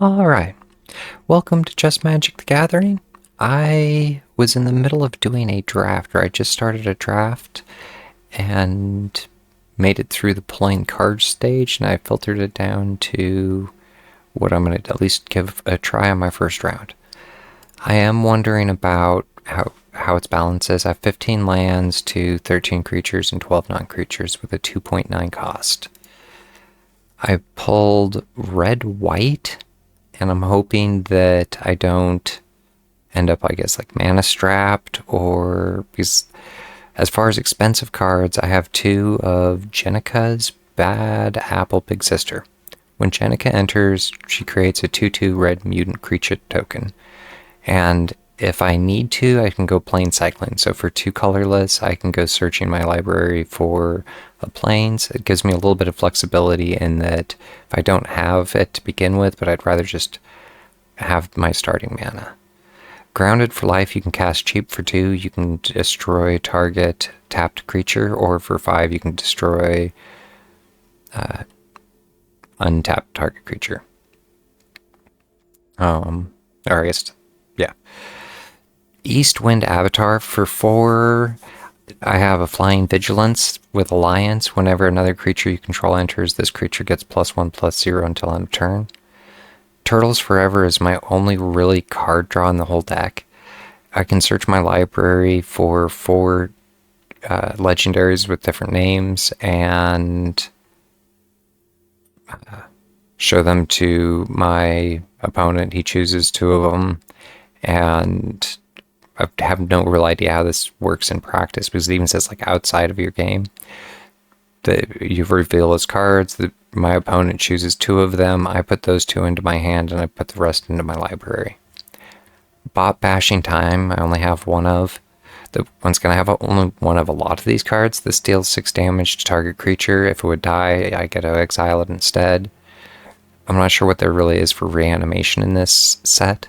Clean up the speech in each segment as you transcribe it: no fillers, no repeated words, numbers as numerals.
Alright, welcome to Just Magic the Gathering. I was in the middle of doing a draft, or I just started a draft and made it through the pulling cards stage, and I filtered it down to what I'm going to at least give a try on my first round. I am wondering about how its balance is. I have 15 lands to 13 creatures and 12 non-creatures with a 2.9 cost. I pulled red-white, and I'm hoping that I don't end up, I guess, like mana strapped, or because as far as expensive cards, I have two of Jenika's Bad Apple Big Sister. When Jenika enters, she creates a 2/2 red mutant creature token. And if I need to, I can go plain cycling. So for two colorless, I can go searching my library for a plains. It gives me a little bit of flexibility in that if I don't have it to begin with, but I'd rather just have my starting mana. Grounded for life, you can cast cheap for 2, you can destroy target tapped creature, or for 5, you can destroy untapped target creature. Or I guess, yeah. East Wind Avatar for 4, I have a Flying Vigilance with Alliance. Whenever another creature you control enters, this creature gets +1/+0 until end of turn. Turtles Forever is my only really card draw in the whole deck. I can search my library for 4 legendaries with different names and show them to my opponent. He chooses 2 of them, and I have no real idea how this works in practice because it even says like outside of your game that you reveal his cards. My opponent chooses 2 of them. I put those 2 into my hand and I put the rest into my library. Bot Bashing Time, I only have one of. Once again, I have only one of a lot of these cards. This deals 6 damage to target creature. If it would die, I get to exile it instead. I'm not sure what there really is for reanimation in this set.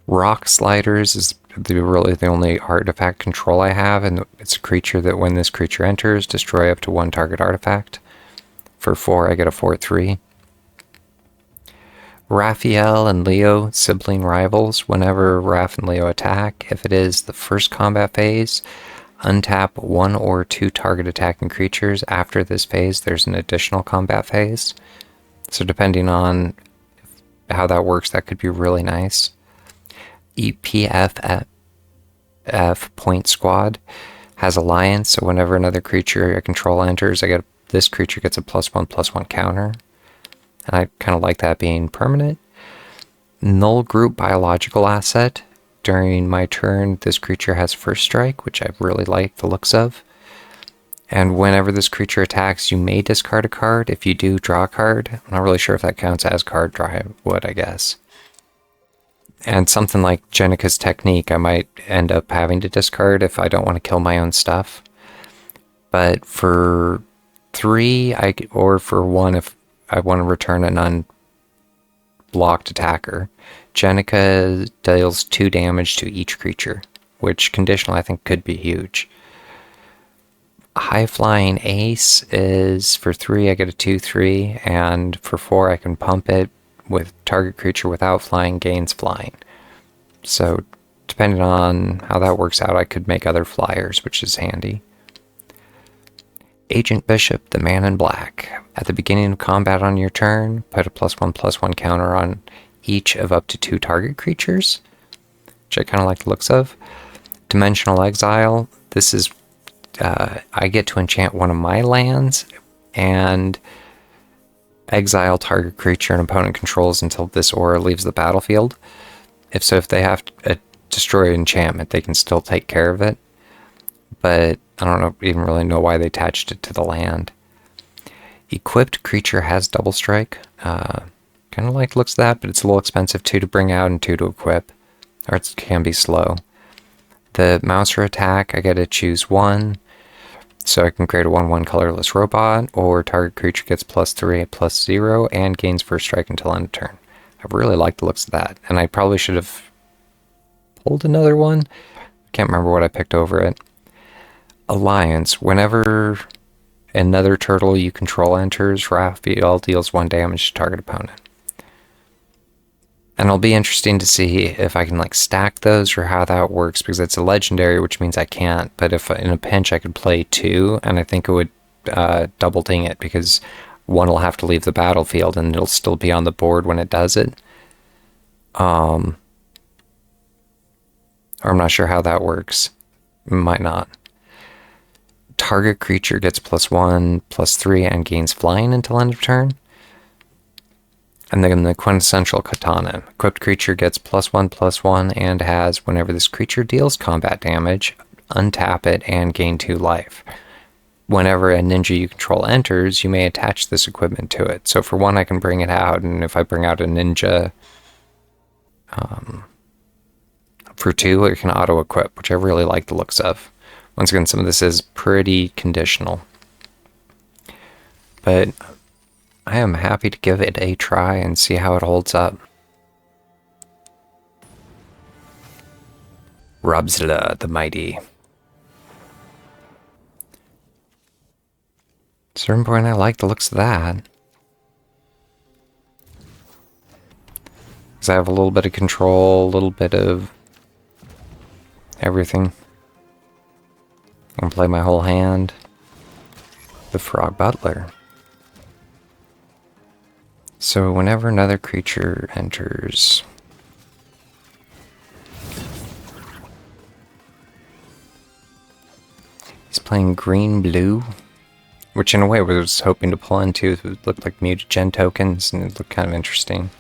Rock Sliders is really the only artifact control I have, and it's a creature that when this creature enters, destroy up to 1 target artifact. For 4, I get a 4/3. Raphael and Leo, sibling rivals. Whenever Raph and Leo attack, if it is the first combat phase, untap 1 or 2 target attacking creatures. After this phase, there's an additional combat phase. So depending on how that works, that could be really nice. EPFF Point Squad has Alliance, so whenever another creature I control enters, this creature gets a +1/+1 counter. And I kind of like that being permanent. Null Group Biological Asset. During my turn, this creature has first strike, which I really like the looks of. And whenever this creature attacks, you may discard a card. If you do, draw a card. I'm not really sure if that counts as card draw. It would, I guess. And something like Jenika's Technique, I might end up having to discard if I don't want to kill my own stuff. But for 3, or for 1, if I want to return an unblocked attacker, Jenika deals 2 damage to each creature, which conditional I think could be huge. High Flying Ace is for 3, I get a 2/3, and for 4, I can pump it with target creature without flying gains flying. So depending on how that works out, I could make other flyers, which is handy. Agent Bishop, the Man in Black. At the beginning of combat on your turn, put a +1/+1 counter on each of up to 2 target creatures, which I kind of like the looks of. Dimensional Exile. This is I get to enchant one of my lands and exile target creature an opponent controls until this aura leaves the battlefield. If they have to destroy an enchantment, they can still take care of it. But I don't even really know why they attached it to the land. Equipped creature has double strike. Kind of like looks of that, but it's a little expensive. 2 to bring out and 2 to equip. Or it can be slow. The Mouser attack, I get to choose 1. So I can create a 1/1 colorless robot, or target creature gets +3/+0 and gains first strike until end of turn. I really like the looks of that, and I probably should have pulled another one. Can't remember what I picked over it. Alliance. Whenever another turtle you control enters, Raphael deals 1 damage to target opponent. And it'll be interesting to see if I can like stack those or how that works, because it's a legendary, which means I can't. But if in a pinch I could play two, and I think it would double ding it, because one will have to leave the battlefield and it'll still be on the board when it does it. Or I'm not sure how that works. Might not. Target creature gets +1/+3 and gains flying until end of turn. And then the quintessential katana. Equipped creature gets +1/+1 and has, whenever this creature deals combat damage, untap it and gain 2 life. Whenever a ninja you control enters, you may attach this equipment to it. So for one, I can bring it out, and if I bring out a ninja, for two, it can auto-equip, which I really like the looks of. Once again, some of this is pretty conditional. But I am happy to give it a try and see how it holds up. Robzilla the Mighty. At a certain point, I like the looks of that. Because I have a little bit of control, a little bit of everything. I can play my whole hand. The Frog Butler. So whenever another creature enters, he's playing green-blue, which in a way I was hoping to pull into. It would look like mutagen tokens, and it looked kind of interesting.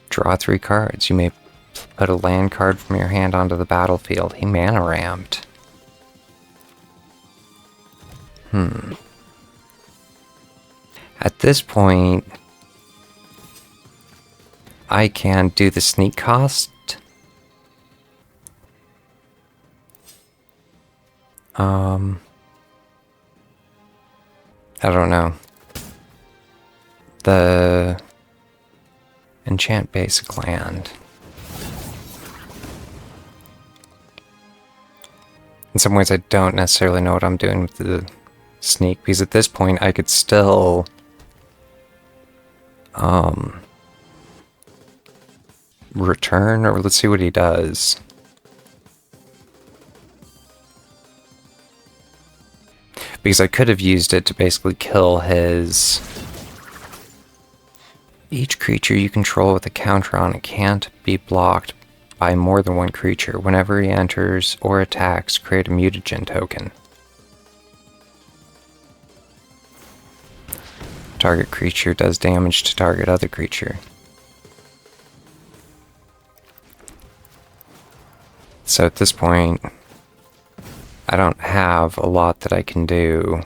Draw 3 cards. You may put a land card from your hand onto the battlefield. He mana ramped. At this point, I can do the sneak cost. I don't know. The enchant basic land. In some ways, I don't necessarily know what I'm doing with the sneak, because at this point, I could still return, or let's see what he does. Because I could have used it to basically kill his... Each creature you control with a counter on it can't be blocked by more than one creature. Whenever he enters or attacks, create a mutagen token. Target creature does damage to target other creature. So at this point, I don't have a lot that I can do.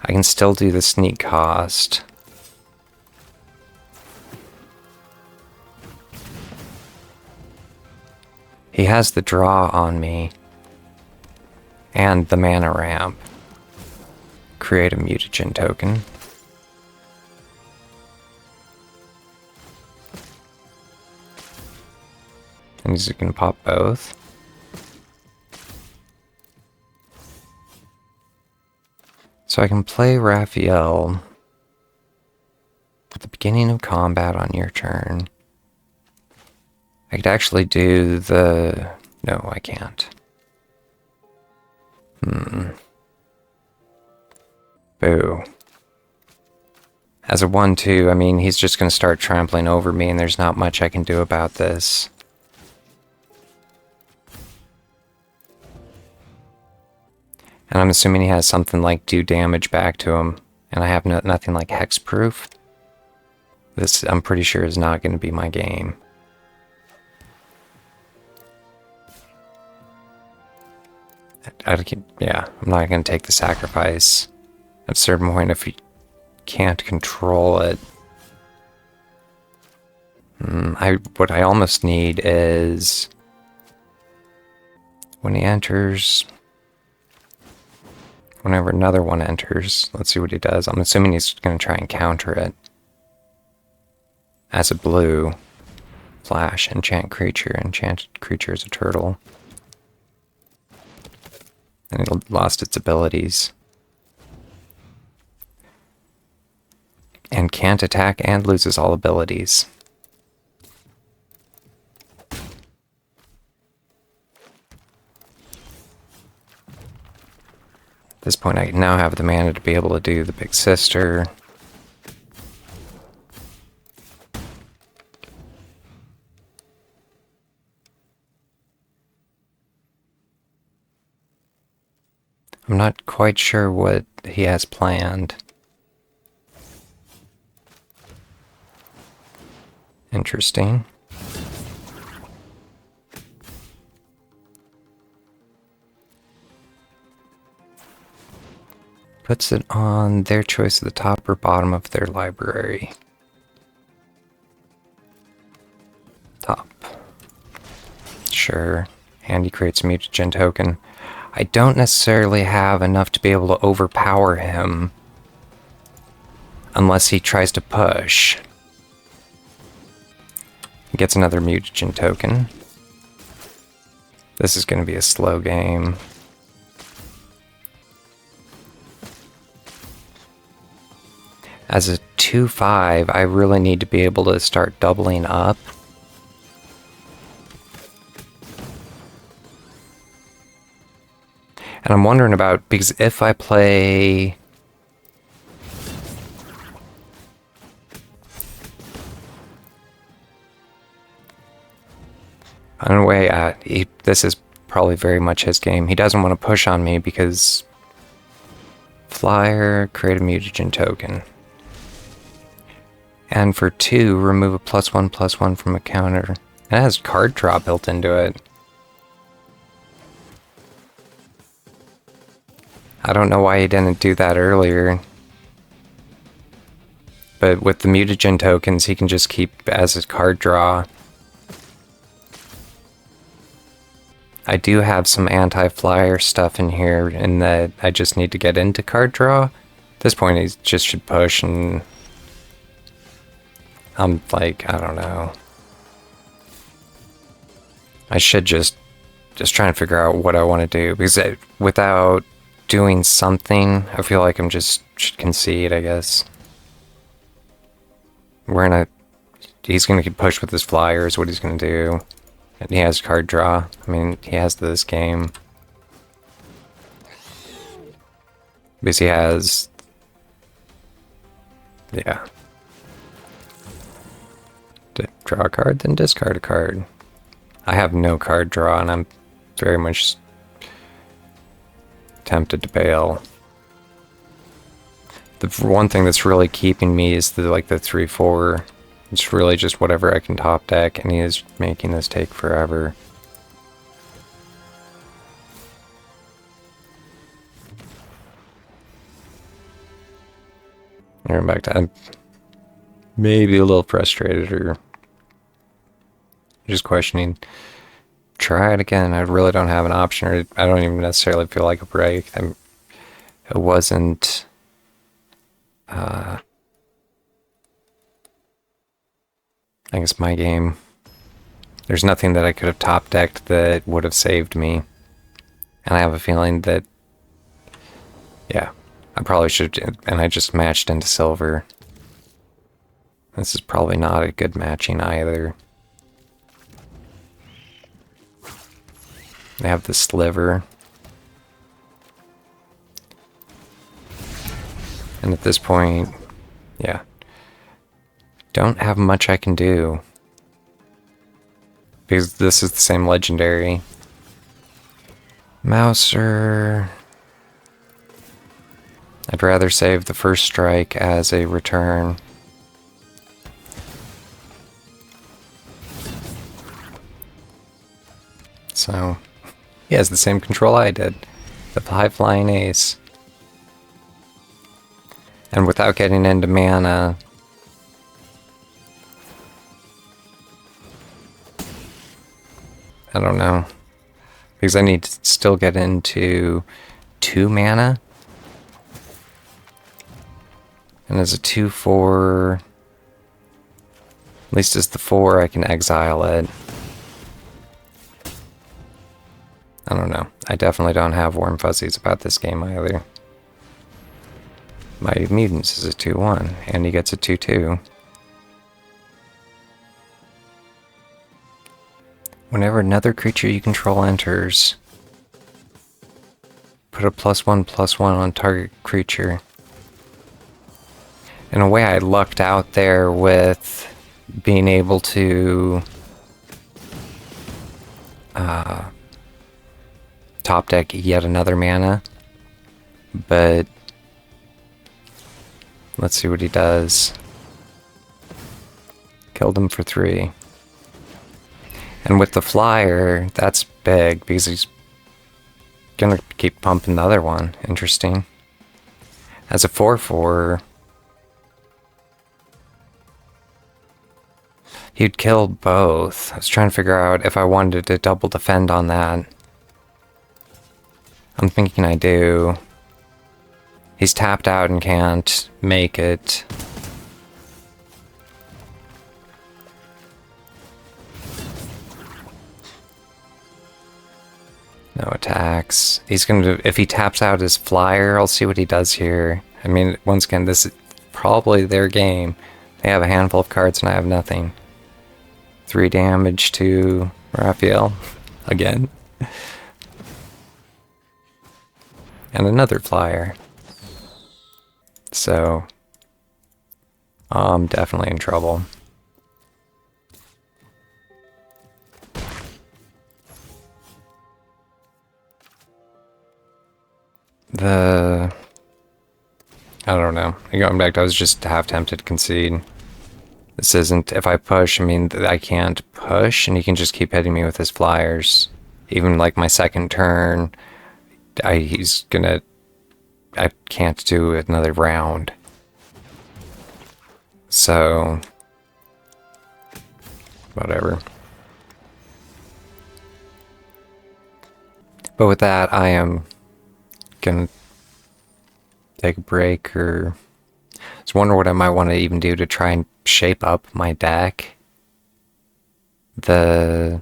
I can still do the sneak cost. He has the draw on me. And the mana ramp. Create a mutagen token. And he's gonna pop both. So I can play Raphael at the beginning of combat on your turn. I could actually do the... No, I can't. Boo. As a 1/2, I mean, he's just going to start trampling over me, and there's not much I can do about this. And I'm assuming he has something like do damage back to him, and I have nothing like hexproof. This, I'm pretty sure, is not going to be my game. Yeah, I'm not going to take the sacrifice. At a certain point, if he can't control it... what I almost need is... When he enters... Whenever another one enters, let's see what he does. I'm assuming he's going to try and counter it. As a blue, flash, enchant creature. Enchanted creature is a turtle. And it lost its abilities. and can't attack and loses all abilities. At this point, I now have the mana to be able to do the Big Sister. I'm not quite sure what he has planned. Interesting. Puts it on their choice at the top or bottom of their library. Top. Sure. And he creates a mutagen token. I don't necessarily have enough to be able to overpower him unless he tries to push. He gets another mutagen token. This is going to be a slow game. As a 2/5, I really need to be able to start doubling up. And I'm wondering about, because if I play... In a way, this is probably very much his game. He doesn't want to push on me because... Flyer, create a mutagen token. And for 2, remove a +1/+1 from a counter. It has card draw built into it. I don't know why he didn't do that earlier. But with the mutagen tokens, he can just keep as his card draw. I do have some anti-flyer stuff in here in that I just need to get into card draw. At this point, he just should push, and I'm like, I don't know. I should just trying to figure out what I want to do, because without doing something, I feel like should concede, I guess. He's gonna push with his flyers, what he's gonna do. And he has card draw. I mean, he has this game. Because he has... Yeah. Draw a card, then discard a card. I have no card draw, and I'm very much tempted to bail. The one thing that's really keeping me is the 3/4. It's really just whatever I can top deck, and he is making this take forever. Going back to, I'm maybe a little frustrated or just questioning. Try it again. I really don't have an option, or I don't even necessarily feel like a break. It wasn't... I guess my game. There's nothing that I could have top decked that would have saved me. And I have a feeling that... Yeah, I probably should have... And I just matched into silver. This is probably not a good matching either. They have the sliver. And at this point, yeah. Don't have much I can do. Because this is the same legendary. Mouser. I'd rather save the first strike as a return. So, he has the same control I did. The high-flying ace. And without getting into mana... I don't know. Because I need to still get into 2 mana. And as a 2/4... At least as the 4, I can exile it. I don't know. I definitely don't have warm fuzzies about this game either. Mighty Mutants is a 2-1, and he gets a 2-2. Whenever another creature you control enters, put a +1/+1 on target creature. In a way, I lucked out there with being able to top deck yet another mana, but let's see what he does. Killed him for 3. And with the flyer, that's big because he's gonna keep pumping the other one. Interesting. As a 4/4, he'd kill both. I was trying to figure out if I wanted to double defend on that. I'm thinking I do. He's tapped out and can't make it. No attacks. He's gonna, if he taps out his flyer, I'll see what he does here. I mean, once again, this is probably their game. They have a handful of cards and I have nothing. 3 damage to Raphael. Again. And another flyer. So, I'm definitely in trouble. I don't know. Going back, I was just half tempted to concede. This isn't, if I push, I mean, I can't push, and he can just keep hitting me with his flyers. Even like my second turn, he's gonna, I can't do another round. So, whatever. But with that, I am gonna take a break, or I was wondering what I might want to even do to try and shape up my deck. I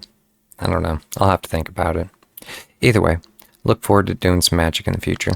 don't know. I'll have to think about it. Either way, look forward to doing some Magic in the future.